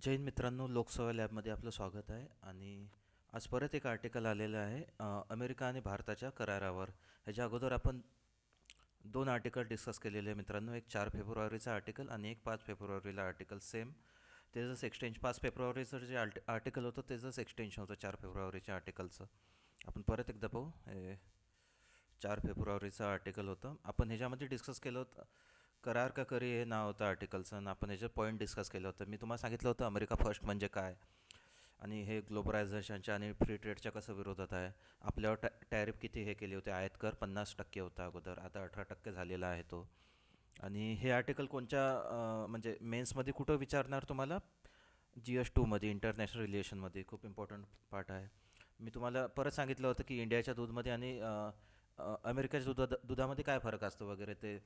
जय हिंद मित्रांनो, लोकसेवा लॅबमध्ये आपलं स्वागत आहे. आणि आज परत एक आर्टिकल आलेलं आहे अमेरिका आणि भारताच्या करारावर. ह्याच्या अगोदर आपण दोन आर्टिकल डिस्कस केलेले आहे मित्रांनो. एक 4 फेब्रुवारीचा आर्टिकल आणि एक 5 फेब्रुवारीला आर्टिकल. सेम त्याचंच एक्सटेन्शन 5 फेब्रुवारीचं जे आर्टिकल होतं त्याचंच एक्सटेन्शन होतं 4 फेब्रुवारीच्या आर्टिकलचं. आपण परत एकदा पाहू. हे 4 फेब्रुवारीचं आर्टिकल होतं. आपण ह्याच्यामध्ये डिस्कस केलं होतं करार का करी हे नाव होतं आर्टिकलचं, आणि आपण ह्याचं पॉईंट डिस्कस केलं होतं. मी तुम्हाला सांगितलं होतं अमेरिका फर्स्ट म्हणजे काय, आणि हे ग्लोबलायझेशनच्या आणि फ्री ट्रेडच्या कसं विरोधात आहे. आपल्यावर टॅरिफ किती हे केले होते, आयात कर 50% होता अगोदर, आता 18% झालेला आहे तो. आणि हे आर्टिकल कोणत्या म्हणजे मेन्समध्ये कुठं विचारणार तुम्हाला, GS2मध्ये, इंटरनॅशनल रिलेशनमध्ये खूप इम्पॉर्टंट पार्ट आहे. मी तुम्हाला परत सांगितलं होतं की इंडियाच्या दूधमध्ये आणि अमेरिकेच्या दुधामध्ये काय फरक असतो वगैरे, ते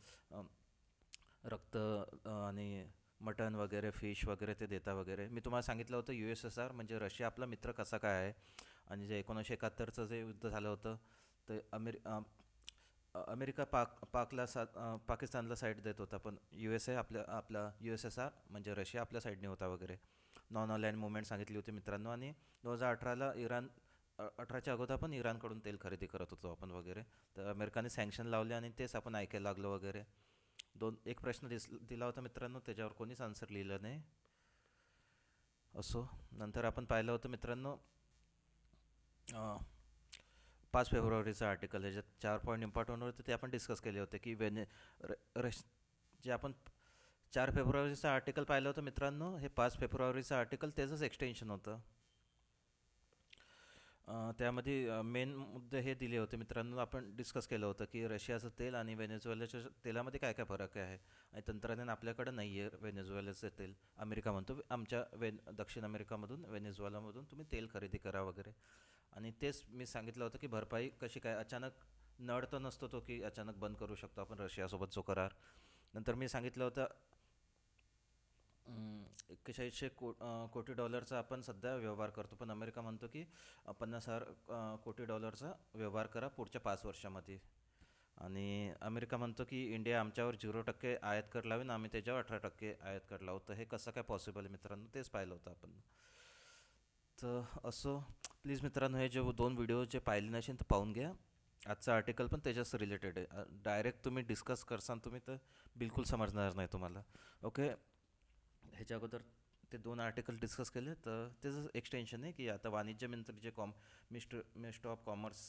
रक्त आणि मटण वगैरे, फिश वगैरे ते देता वगैरे. मी तुम्हाला सांगितलं होतं USSR म्हणजे रशिया आपला मित्र कसा काय आहे. आणि जे 1971चं जे युद्ध झालं होतं, ते अमेरिका पाकिस्तानला साईड देत होता, पण USA आपला USSR म्हणजे रशिया आपल्या साईडने होता वगैरे. नॉन अलाइन मुवमेंट सांगितली होती मित्रांनो. आणि 2018ला अठराच्या अगोदर आपण इराणकडून तेल खरेदी करत होतो आपण वगैरे. तर अमेरिकाने सँक्शन लावले आणि तेच आपण ऐकायला लागलो वगैरे. एक प्रश्न दिला होता मित्रांनो, त्याच्यावर कोणीच आन्सर लिहिलं नाही. असो, नंतर आपण पाहिलं होतं मित्रांनो 5 फेब्रुवारीचं आर्टिकल. ह्याच्यात 4 पॉईंट इम्पॉर्टंट होते, ते आपण डिस्कस केले होते की र रश जे आपण 4 फेब्रुवारीचं आर्टिकल पाहिलं होतं मित्रांनो, हे 5 फेब्रुवारीचं आर्टिकल त्याचंच एक्सटेन्शन होतं. त्यामध्ये मेन मुद्दे हे दिले होते मित्रांनो. आपण डिस्कस केलं होतं की रशियाचं तेल आणि व्हेनेझुएलाच्या तेलामध्ये काय काय फरक आहे. आणि तंत्रज्ञान आपल्याकडं नाही आहे. व्हेनेझुएलाचं तेल अमेरिका म्हणतो आमच्या दक्षिण अमेरिकामधून, व्हेनेझुएलामधून तुम्ही तेल खरेदी करा वगैरे. आणि तेच मी सांगितलं होतं की भरपाई कशी काय, अचानक नळ तर नसतो तो की अचानक बंद करू शकतो आपण रशियासोबत जो करार. नंतर मी सांगितलं होतं 4100 कोटी डॉलरचा आपण सध्या व्यवहार करतो, पण अमेरिका म्हणतो की 50,000 कोटी डॉलरचा व्यवहार करा पुढच्या 5 वर्षामध्ये. आणि अमेरिका म्हणतो की इंडिया आमच्यावर 0% आयात कर लावेन, आम्ही त्याच्यावर 18% आयात कर लावू. तर हे कसं काय पॉसिबल आहे मित्रांनो, तेच पाहिलं होतं आपण. तर असो, प्लीज मित्रांनो, हे जे दोन व्हिडिओ जे पाहिले नसेल तर पाहून घ्या. आजचं आर्टिकल पण त्याच्याच रिलेटेड आहे. डायरेक्ट तुम्ही डिस्कस करसान तुम्ही तर बिलकुल समजणार नाही तुम्हाला. ओके. ह्याच्या अगोदर ते दोन आर्टिकल डिस्कस केले, तर त्याचं एक्सटेन्शन आहे की आता वाणिज्य मंत्री जे मिनिस्टर ऑफ कॉमर्स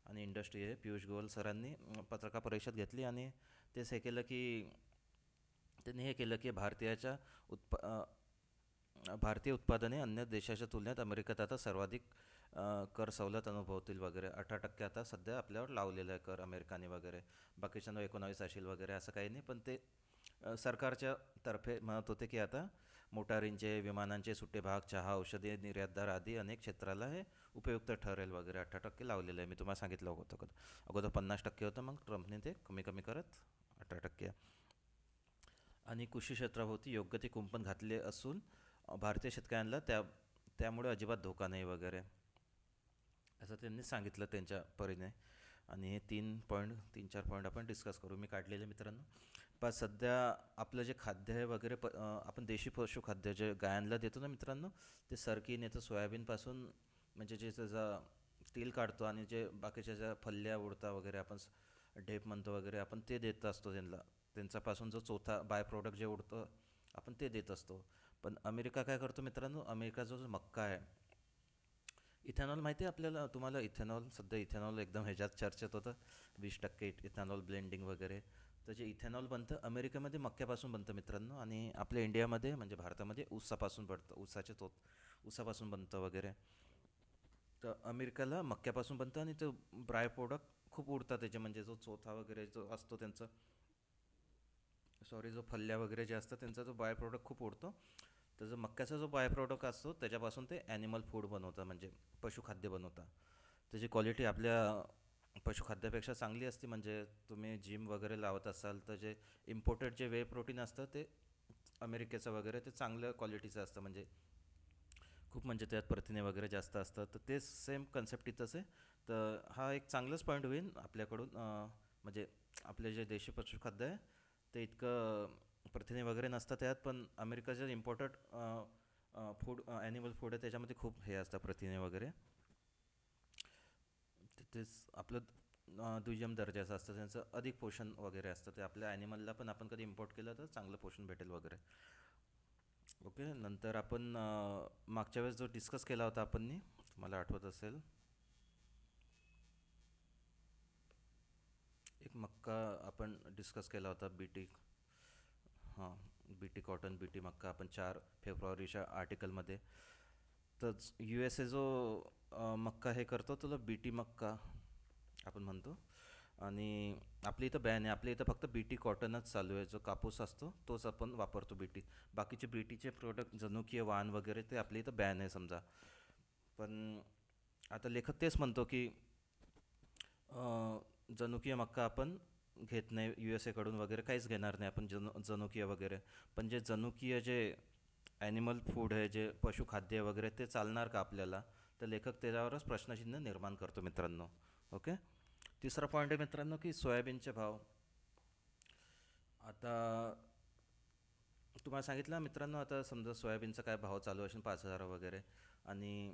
आणि इंडस्ट्री आहे, पियुष गोयल सरांनी पत्रकार परिषद घेतली आणि तेच हे केलं की त्यांनी हे केलं की भारतीय उत्पादने अन्य देशाच्या तुलनेत अमेरिकेत आता सर्वाधिक कर सवलत अनुभवतील वगैरे. 18% आता सध्या आपल्यावर लावलेलं आहे कर अमेरिकाने वगैरे. बाकीच्यांना 19 असेल वगैरे, असं काही नाही. पण ते सरकारच्या तर्फे म्हणत होते की आता मोटारींचे, विमानांचे सुट्टे भाग, चहा, औषधे, निर्यातदार आदी अनेक क्षेत्राला हे उपयुक्त ठरेल वगैरे. 18% लावलेलं आहे. मी तुम्हाला सांगितलं होतं अगोदर 50% होतं, मग ट्रम्पने ते कमी कमी करत 18%. आणि कृषी क्षेत्राभोवती योग्य ते कुंपण घातले असून भारतीय शेतकऱ्यांना त्यामुळे अजिबात धोका नाही वगैरे, असं त्यांनी सांगितलं त्यांच्या परीने. आणि हे 3-4 पॉईंट आपण डिस्कस करू, मी काढलेले मित्रांनो. पण सध्या आपलं जे खाद्य आहे वगैरे, आपण देशी पशुखाद्य जे गायांना देतो ना मित्रांनो, ते सरकीन येतं सोयाबीनपासून. म्हणजे जे त्याचा तेल काढतो आणि जे बाकीच्या ज्या फल्ल्या उडता वगैरे, आपण ढेप म्हणतो वगैरे, आपण ते देत असतो त्यांना. त्यांच्यापासून जो चौथा बाय प्रोडक्ट जे उडतं आपण ते देत असतो. पण अमेरिका काय करतो मित्रांनो, अमेरिकाचा जो मक्का आहे, इथेनॉल माहिती आहे आपल्याला, तुम्हाला इथेनॉल, सध्या इथेनॉल एकदम ह्याच्यात चर्चेत होतं. 20% इथेनॉल ब्लेंडिंग वगैरे. तर जे इथेनॉल बनतं अमेरिकेमध्ये मक्यापासून बनतं मित्रांनो, आणि आपल्या इंडियामध्ये म्हणजे भारतामध्ये ऊसापासून बनतं. ऊसापासून बनतं वगैरे. तर अमेरिकेला मक्यापासून बनतं आणि ते ड्राय प्रोडक्ट खूप उडतात त्याचे, म्हणजे जो चोथा वगैरे जो असतो त्यांचा, जो फल्ल्या वगैरे जे असतात त्यांचा जो बाय प्रोडक्ट खूप उडतो. त्याचं मक्याचा जो बाय प्रोडक्ट असतो त्याच्यापासून ते ॲनिमल फूड बनवतं, म्हणजे पशुखाद्य बनवतं. त्याची क्वालिटी आपल्या पशुखाद्यापेक्षा चांगली असते. म्हणजे तुम्ही जिम वगैरे लावत असाल तर जे इम्पोर्टेड जे वे प्रोटीन असतं ते अमेरिकेचं वगैरे ते चांगल्या क्वालिटीचं असतं, म्हणजे खूप, म्हणजे त्यात प्रथिने वगैरे जास्त असतात. तर ते सेम कन्सेप्ट इथंच आहे. तर हा एक चांगलंच पॉईंट होईल आपल्याकडून. म्हणजे आपले जे देशी पशुखाद्य आहे ते इतकं प्रथिने वगैरे नसतात त्यात, पण अमेरिकाचे इम्पोर्टेड फूड ॲनिमल फूड आहे त्याच्यामध्ये खूप हे असतं प्रथिने वगैरे. तेच आपलं दुय्यम दर्जाचं असतं, त्यांचं अधिक पोषण वगैरे असतं, ते आपल्या ॲनिमलला पण आपण कधी इम्पोर्ट केलं तर चांगलं पोषण भेटेल वगैरे. ओके. नंतर आपण मागच्या वेळेस जो डिस्कस केला होता आपण, तुम्हाला आठवत असेल, एक मक्का आपण डिस्कस केला होता, बीटी. हां, बीटी कॉटन, बीटी मक्का, आपण 4 फेब्रुवारीच्या आर्टिकलमध्ये. तर यू एस ए जो मक्का हे करतो तुला बीटी मक्का आपण म्हणतो. आणि आपल्या इथं बॅन आहे, आपल्या इथं फक्त बीटी कॉटनच चालू आहे, जो कापूस असतो तोच आपण वापरतो बीटी. बाकीचे बीटीचे प्रोडक्ट जनुकीय वाण वगैरे ते आपल्या इथं बॅन आहे समजा. पण आता लेखक तेच म्हणतो की जनुकीय मक्का आपण घेत नाही यू एस एकडून वगैरे, काहीच घेणार नाही आपण जनुकीय वगैरे. पण जे जनुकीय जे ॲनिमल फूड आहे, जे पशुखाद्य वगैरे, ते चालणार का आपल्याला? तर लेखक त्याच्यावरच प्रश्नचिन्ह निर्माण करतो मित्रांनो. ओके. तिसरा पॉईंट आहे मित्रांनो की सोयाबीनचे भाव. आता तुम्हाला सांगितलं मित्रांनो, आता समजा सोयाबीनचा काय भाव चालू असेल, 5,000 वगैरे. आणि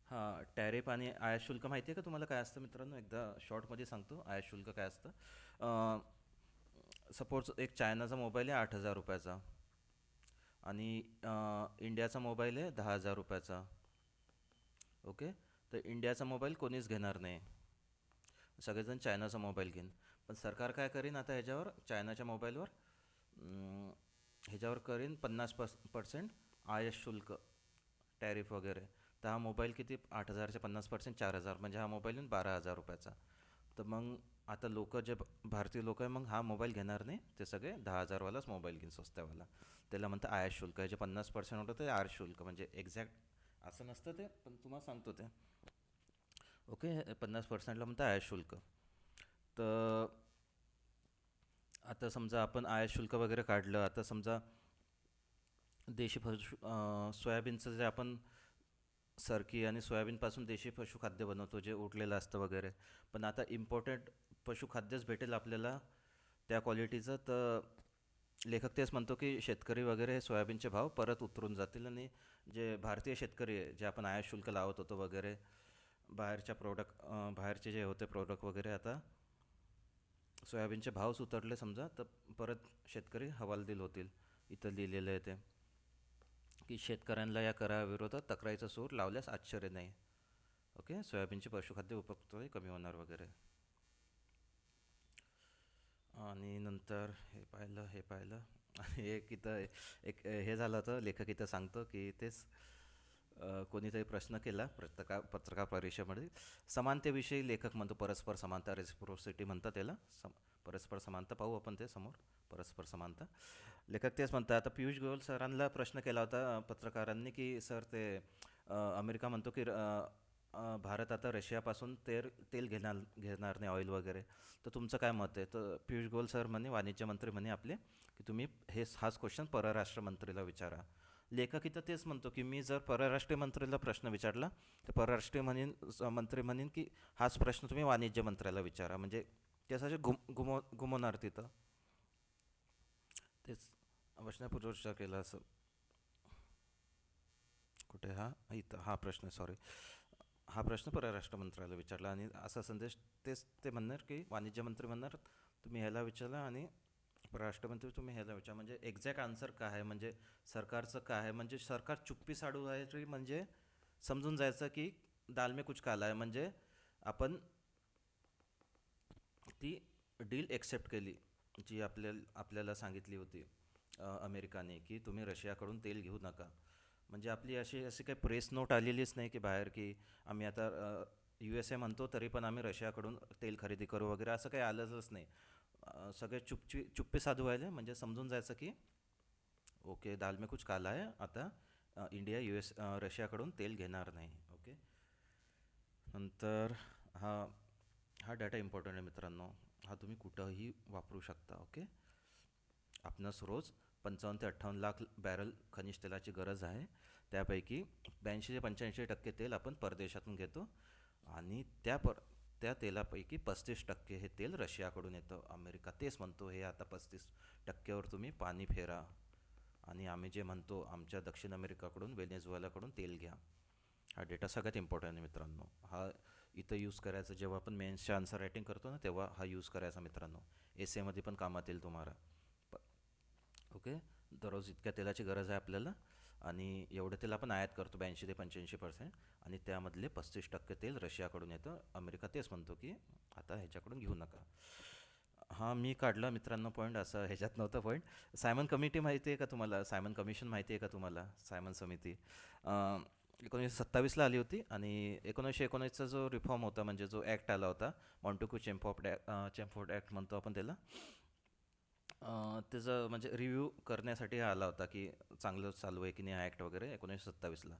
हां, टॅरिफ आणि आयात शुल्क माहिती आहे का तुम्हाला काय असतं मित्रांनो? एकदा शॉर्टमध्ये सांगतो आयात शुल्क काय असतं. सपोज एक चायनाचा मोबाईल आहे 8,000 रुपयाचा, आणि इंडियाचा मोबाईल आहे 10,000 रुपयाचा. ओके. तर इंडियाचा मोबाईल कोणीच घेणार नाही, सगळेजण चायनाचा मोबाईल घेईन. पण सरकार काय करीन आता ह्याच्यावर, चायनाच्या मोबाईलवर ह्याच्यावर करीन 50% आयात शुल्क, टॅरिफ वगैरे. तर हा मोबाईल किती, 8,000चे 50% 4,000, म्हणजे हा मोबाईल येऊन 12,000 रुपयाचा. तर मग आता लोक जे भारतीय लोक आहे, मग हा मोबाईल घेणार नाही, ते सगळे 10,000वालाच मोबाईल घेईन, स्वस्त्यावाला. त्याला म्हणतं आयात शुल्क. जे 50% होतं ते आयात शुल्क, म्हणजे एक्झॅक्ट असं नसतं ते, पण तुम्हाला सांगतो ते. ओके. 50%ला म्हणतं आयात शुल्क. तर आता समजा आपण आयात शुल्क वगैरे काढलं, आता समजा देशी सोयाबीनचं जे आपण सरकी आणि सोयाबीनपासून देशी पशुखाद्य बनवतो, जे उरलेलं असतं वगैरे. पण आता इम्पॉर्टंट पशुखाद्यच भेटेल आपल्याला त्या क्वालिटीचं. तर लेखक तेच म्हणतो की शेतकरी वगैरे सोयाबीनचे भाव परत उतरून जातील, आणि जे भारतीय शेतकरी आहे, जे आपण आयात शुल्क लावत होतो वगैरे, बाहेरचे जे होते प्रोडक्ट वगैरे, आता सोयाबीनचे भावच उतरले समजा, तर परत शेतकरी हवालदिल होतील. इथं लिहिलेलं आहे ते की शेतकऱ्यांना या कराविरोधात तक्रारीचा सूर लावल्यास आश्चर्य नाही. ओके. सोयाबीनची पशुखाद्य उपयुक्तता कमी होणार वगैरे. आणि नंतर हे पाहिलं आणि एक इथं एक हे झालं होतं, लेखक इथं सांगतो की तेच कोणीतरी प्रश्न केला पत्रकार परिषदेमध्ये. समानतेविषयी लेखक म्हणतो, परस्पर समानता, रेसिप्रोसिटी म्हणतात त्याला. परस्पर समानता पाहू आपण ते समोर, परस्पर समानता. लेखक तेच म्हणतात. आता पियुष गोयल सरांना प्रश्न केला होता पत्रकारांनी की सर, ते अमेरिका म्हणतो की भारत आता रशियापासून तेल घेणार नाही, ऑइल वगैरे. तर तुमचं काय मत आहे? तर पियुष गोयल सर म्हणे, वाणिज्य मंत्री म्हणे आपले, की तुम्ही हाच क्वेश्चन परराष्ट्र मंत्रीला विचारा. लेखक इथं तेच म्हणतो की मी जर परराष्ट्र मंत्रीला प्रश्न विचारला, तर मंत्री म्हणेन की हाच प्रश्न तुम्ही वाणिज्य मंत्र्याला विचारा, म्हणजे त्यासाठी घुमवणार तिथं. तेच प्रश्नपूर्वक विचार केला असं. कुठे इथं हा प्रश्न, सॉरी, हा प्रश्न परराष्ट्र मंत्र्याला विचारला, आणि असा संदेश तेच ते म्हणणार की वाणिज्य मंत्री म्हणणार तुम्ही ह्याला विचारला, आणि परराष्ट्रमंत्री तुम्ही ह्याला विचार. म्हणजे एक्झॅक्ट आन्सर काय आहे, म्हणजे सरकारचं काय आहे, म्हणजे सरकार चुप्पी साडू आहे, म्हणजे समजून जायचं की दाल में कुछ काला आहे. म्हणजे आपण ती डील एक्सेप्ट केली, जी आपल्याला सांगितली होती अमेरिकाने, की तुम्ही रशियाकडून तेल घेऊ नका. म्हणजे आपली अशी काही प्रेस नोट आलेलीच नाही की बाहेर, की आम्ही आता यू एस ए म्हणतो तरी पण आम्ही रशियाकडून तेल खरेदी करू वगैरे, असं काही आलंच नाही. सगळे चुप्पे साधू व्हायले, म्हणजे समजून जायचं की ओके, दाल में कुछ काला आहे, आता इंडिया रशियाकडून तेल घेणार नाही. ओके. नंतर हा हा डाटा इम्पॉर्टंट आहे मित्रांनो, हा तुम्ही कुठंही वापरू शकता. ओके. आपणास रोज 55 ते 58 लाख बॅरल खनिज तेलाची गरज आहे. त्यापैकी 82 ते 85% तेल आपण परदेशातून घेतो, आणि त्या तेलापैकी 35% हे तेल रशियाकडून येतं. अमेरिका तेच म्हणतो हे आता 35%वर तुम्ही पाणी फेरा. आणि आम्ही जे म्हणतो आमच्या दक्षिण अमेरिकाकडून व्हेनेझुएलाकडून तेल घ्या. हा डेटा सगळ्यात इम्पॉर्टंट आहे मित्रांनो. हा इथं यूज करायचा जेव्हा आपण मेन्सच्या आन्सर रायटिंग करतो ना, तेव्हा हा यूज करायचा मित्रांनो. एसेमध्ये पण कामात येईल तुम्हाला. ओके. दररोज इतक्या तेलाची गरज आहे आपल्याला, आणि एवढं तेल आपण आयात करतो 82 ते 85%, आणि त्यामधले 35% तेल रशियाकडून येतं. अमेरिका तेच म्हणतो की आता ह्याच्याकडून घेऊ नका. हां, मी काढला मित्रांनो पॉईंट, असं ह्याच्यात नव्हतं पॉईंट. सायमन कमिटी माहिती आहे का तुम्हाला? सायमन कमिशन माहिती आहे का तुम्हाला? सायमन समिती 1927ला आली होती, आणि 1919चा जो रिफॉर्म होता, म्हणजे जो ॲक्ट आला होता, मॉन्टेक्यू चेम्फोर्ड ॲक्ट म्हणतो आपण त्याला. त्याचं म्हणजे रिव्ह्यू करण्यासाठी हा आला होता की चांगलं चालू आहे की नाही हा ॲक्ट वगैरे 1927ला.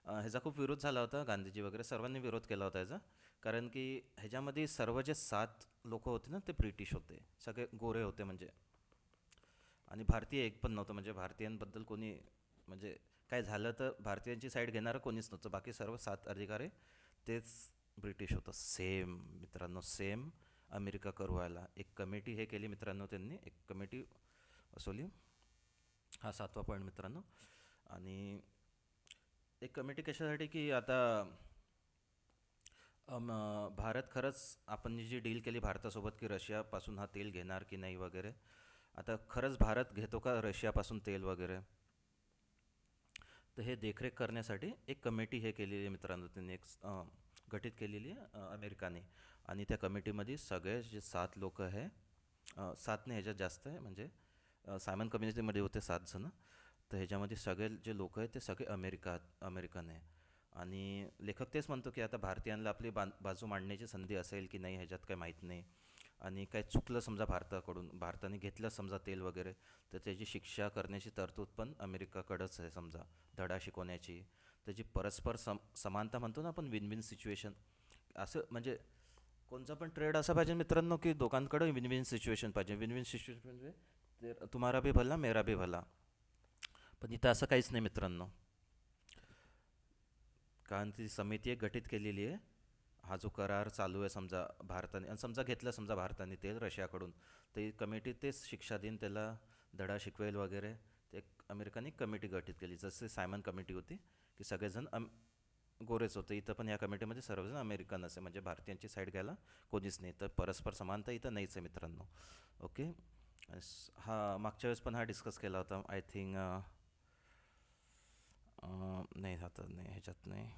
ह्याचा खूप विरोध झाला होता, गांधीजी वगैरे सर्वांनी विरोध केला होता ह्याचा. कारण की ह्याच्यामध्ये सर्व जे 7 लोक होते ना, ते ब्रिटिश होते, सगळे गोरे होते म्हणजे. आणि भारतीय एक पण नव्हतं, म्हणजे भारतीयांबद्दल कोणी, म्हणजे काय झालं तर भारतीयांची साईड घेणारं कोणीच नव्हतं. बाकी सर्व 7 अधिकारी तेच ब्रिटिश होतं. सेम मित्रांनो, सेम अमेरिका करू व्हायला. एक कमिटी हे केली मित्रांनो, त्यांनी एक कमिटी बसवली. हा 7वा पॉईंट मित्रांनो. आणि एक कमिटी कशासाठी की आता भारत खरंच, आपण जी डील केली भारतासोबत की रशियापासून हा तेल घेणार की नाही वगैरे, आता खरंच भारत घेतो का रशियापासून तेल वगैरे, तर हे देखरेख करण्यासाठी एक कमिटी हे केलेली आहे मित्रांनो, त्यांनी एक गठीत केलेली आहे अमेरिकाने. आणि त्या कमिटीमध्ये सगळे जे 7 लोक आहे, 7 नाही ह्याच्यात जास्त आहे, म्हणजे सायमन कम्युनिटीमध्ये होते 7 जण. तर ह्याच्यामध्ये सगळे जे लोक आहेत ते सगळे अमेरिकन आहे. आणि लेखक तेच म्हणतो की आता भारतीयांना आपली बाजू मांडण्याची संधी असेल की नाही ह्याच्यात काही माहीत नाही. आणि काय चुकलं समजा भारताकडून, भारताने घेतलं समजा तेल वगैरे, तर त्याची शिक्षा करण्याची तरतूद पण अमेरिकाकडंच आहे समजा, धडा शिकवण्याची. त्याची परस्पर समानता म्हणतो ना आपण, विन विन सिच्युएशन. असं म्हणजे कोणचा पण ट्रेड असा पाहिजे मित्रांनो की दोघांकडे विन विन सिच्युएशन पाहिजे. विन विन सिच्युएशन म्हणजे ते तुम्हारा भी भला मेरा भी भला. पण इथं असं काहीच नाही मित्रांनो. कारण ती समिती एक गठीत केलेली आहे. हा जो करार चालू आहे समजा भारताने, आणि समजा घेतलं समजा भारताने तेल रशियाकडून, तर ही कमिटी तेच शिक्षा देईन, त्याला धडा शिकवेल वगैरे. ते अमेरिकाने कमिटी गठीत केली, जसे सायमन कमिटी होती की सगळेजण गोरेच होते. इथं पण या कमिटीमध्ये सर्वजण अमेरिकन असे, म्हणजे भारतीयांची साईड घ्यायला कोणीच नाही. तर परस्पर समानता इथं नाहीच आहे मित्रांनो. ओके. हा मागच्या वेळेस पण हा डिस्कस केला होता आय थिंक. नाही आता नाही ह्याच्यात नाही.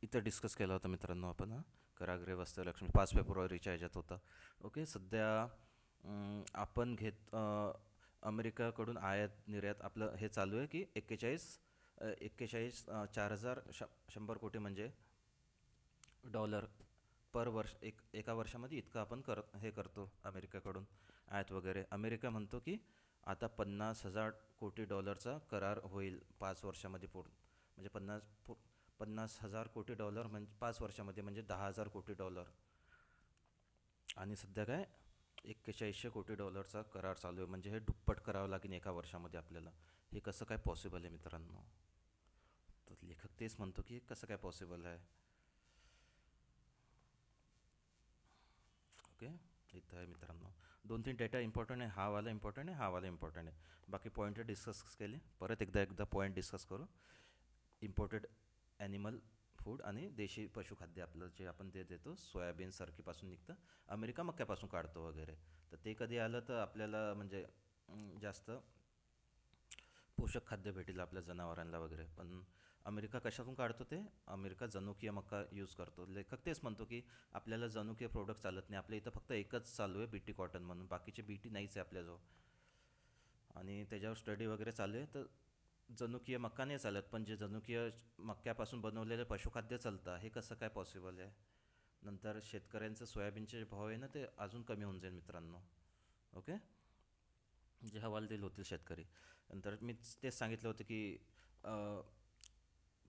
इथं डिस्कस केला होता मित्रांनो आपण, हा कराग्रे वस्त्रलक्ष्मी 5 फेब्रुवारीच्या ह्याच्यात होता. ओके. सध्या आपण अमेरिकाकडून आयात निर्यात आपलं हे चालू आहे की 41 100 कोटी म्हणजे डॉलर पर वर्ष. एका वर्षामध्ये इतकं आपण हे करतो अमेरिकेकडून आयात वगैरे. अमेरिका म्हणतो की आता 50,000 कोटी डॉलरचा करार होईल 5 वर्षामध्ये पूर्ण, म्हणजे 50,000 कोटी डॉलर म्हणजे 5 वर्षामध्ये, म्हणजे 10,000 कोटी डॉलर. आणि सध्या काय 4100 कोटी डॉलरचा करार चालू आहे, म्हणजे हे दुप्पट करावं लागेल एका वर्षामध्ये आपल्याला. हे कसं काय पॉसिबल आहे मित्रांनो? तर लेखक तेच म्हणतो की हे कसं काय पॉसिबल आहे. ओके. इथं आहे मित्रांनो 2-3 डेटा इंपॉर्टंट आहे. हा वाला इंपॉर्टंट आहे, हा वाला इंपॉर्टंट आहे. बाकी पॉईंट डिस्कस केले. परत एकदा पॉईंट डिस्कस करू. इम्पोर्टेड ॲनिमल फूड आणि देशी पशुखाद्य आपलं जे आपण ते देतो, सोयाबीन सरकीपासून निघतं, अमेरिका मक्यापासून काढतो वगैरे. तर ते कधी आलं तर आपल्याला म्हणजे जास्त पोषक खाद्य भेटेल आपल्या जनावरांना वगैरे. पण अमेरिका कशातून काढतो ते? अमेरिका जनुकीय मका यूज करतो. लेखक तेच म्हणतो की आपल्याला जनुकीय प्रोडक्ट चालत नाही, आपल्या इथं फक्त एकच चालू आहे बीटी कॉटन म्हणून, बाकीचे बीटी नाहीच आहे आपल्याजवळ. आणि त्याच्यावर स्टडी वगैरे चालू आहे. तर जनुकीय मका नाही चालत, पण जे जनुकीय मक्यापासून बनवलेलं पशुखाद्य चालतं, हे कसं काय पॉसिबल आहे? नंतर शेतकऱ्यांचं सोयाबीनचे भाव आहे ना, ते अजून कमी होऊन जाईल मित्रांनो. ओके. जे हवालदिल होतील शेतकरी. नंतर मी तेच सांगितलं होतं की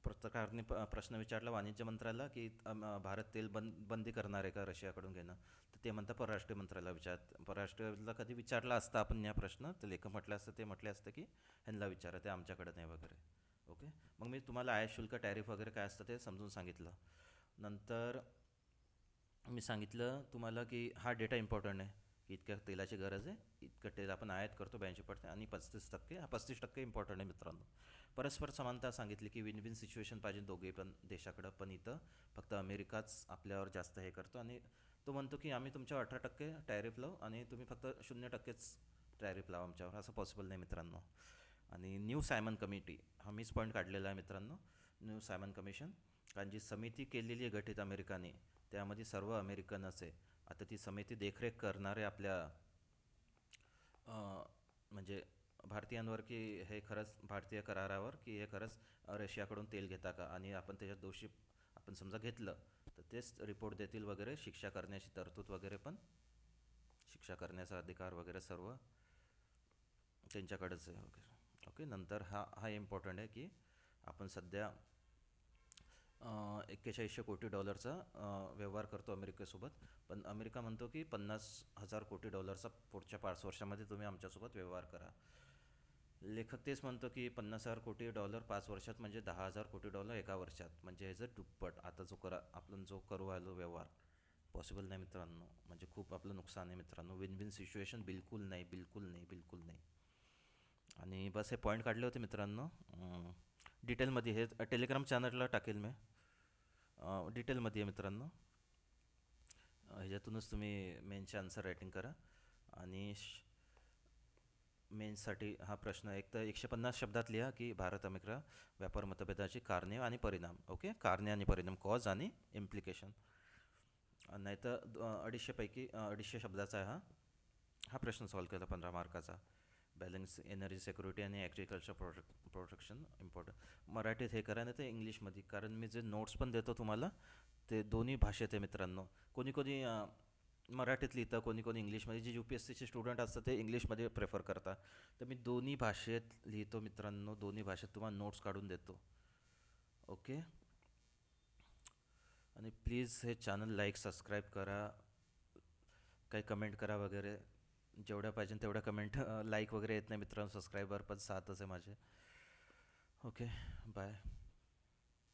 पत्रकारांनी प्रश्न विचारला वाणिज्य मंत्र्याला की भारत तेल बंदी करणार आहे का रशियाकडून घेणं. तर ते म्हणतात परराष्ट्रीयला कधी विचारला असता आपण या प्रश्न, तर लेखक म्हटलं असतं, ते म्हटले असतं की ह्यांना विचारा, ते आमच्याकडे नाही वगैरे. ओके. मग मी तुम्हाला आयात शुल्क टॅरिफ वगैरे काय असतं ते समजून सांगितलं. नंतर मी सांगितलं तुम्हाला की हा डेटा इम्पॉर्टंट आहे की इतक्या तेलाची गरज आहे, इतकं तेल आपण आयात करतो 82% आणि 35% हा 35% इम्पॉर्टंट आहे मित्रांनो. परस्पर समानता सांगितली की विन विन सिच्युएशन पाहिजे दोघे पण देशाकडं, पण इथं फक्त अमेरिकाच आपल्यावर जास्त हे करतो आणि तो म्हणतो की आम्ही तुमच्यावर 18% टॅरिफ लावू आणि तुम्ही फक्त 0%च टॅरिफ लावा आमच्यावर. असं पॉसिबल नाही मित्रांनो. आणि न्यू सायमन कमिटी हा मीच पॉईंट काढलेला आहे मित्रांनो. न्यू सायमन कमिशन, कारण जी समिती केलेली आहे गठीत अमेरिकाने त्यामध्ये सर्व अमेरिकनच आहे. आता ती समिती देखरेख करणारे आपल्या म्हणजे भारतीयांवर की हे खरंच भारतीय करारावर की हे खरंच रशियाकडून तेल घेता का, आणि आपण त्याच्यात दोषी आपण समजा घेतलं तर तेच रिपोर्ट देतील वगैरे. शिक्षा करण्याची तरतूद वगैरे पण, शिक्षा करण्याचा अधिकार वगैरे सर्व त्यांच्याकडेच आहे वगैरे. ओके, नंतर हा हा इम्पॉर्टंट आहे की आपण सध्या 4100 कोटी डॉलरचा व्यवहार करतो अमेरिकेसोबत, पण अमेरिका म्हणतो की 50,000 कोटी डॉलरचा पुढच्या 5 वर्षामध्ये तुम्ही आमच्यासोबत व्यवहार करा. लेखक तेच म्हणतो की 50,000 कोटी डॉलर 5 वर्षात म्हणजे 10,000 कोटी डॉलर एका वर्षात, म्हणजे ह्याचं दुप्पट. आता जो आपण जो करू आलो व्यवहार पॉसिबल नाही मित्रांनो. म्हणजे खूप आपलं नुकसान आहे मित्रांनो. विन विन सिच्युएशन बिलकुल नाही, बिलकुल नाही, बिलकुल नाही. आणि बस हे पॉईंट काढले होते मित्रांनो. डिटेलमध्ये हे टेलिग्राम चॅनलला टाकेल मी. डिटेलमध्ये आहे मित्रांनो. ह्याच्यातूनच तुम्ही मेन्सचे आन्सर रायटिंग करा. आणि मेन्ससाठी हा प्रश्न एक तर 150 शब्दात लिहा की भारत अमेरिका व्यापार मतभेदाची कारणे आणि परिणाम. ओके, कारणे आणि परिणाम, कॉज आणि इम्प्लिकेशन. नाही तर 250 शब्दाचा आहे हा. हा प्रश्न सॉल्व केला 15 मार्काचा. बॅलन्स एनर्जी सिक्युरिटी आणि ॲग्रिकल्चर प्रोडक्शन इम्पॉर्टंट. मराठीत हे करा, नाही तर इंग्लिशमध्ये, कारण मी जे नोट्स पण देतो तुम्हाला ते दोन्ही भाषेत आहे मित्रांनो. कोणी कोणी मराठीत लिहितं, कोणी कोणी इंग्लिशमध्ये. जे UPSCचे स्टुडंट असतात ते इंग्लिशमध्ये प्रेफर करतात, तर मी दोन्ही भाषेत लिहितो मित्रांनो. दोन्ही भाषेत तुम्हाला नोट्स काढून देतो. ओके, आणि प्लीज हे चॅनल लाईक सबस्क्राईब करा, काही कमेंट करा वगैरे. जेवढ्या पाहिजे तेवढ्या कमेंट लाईक वगैरे येत नाही मित्रांनो. सबस्क्रायबर पण 7च आहे माझे. Okay, bye.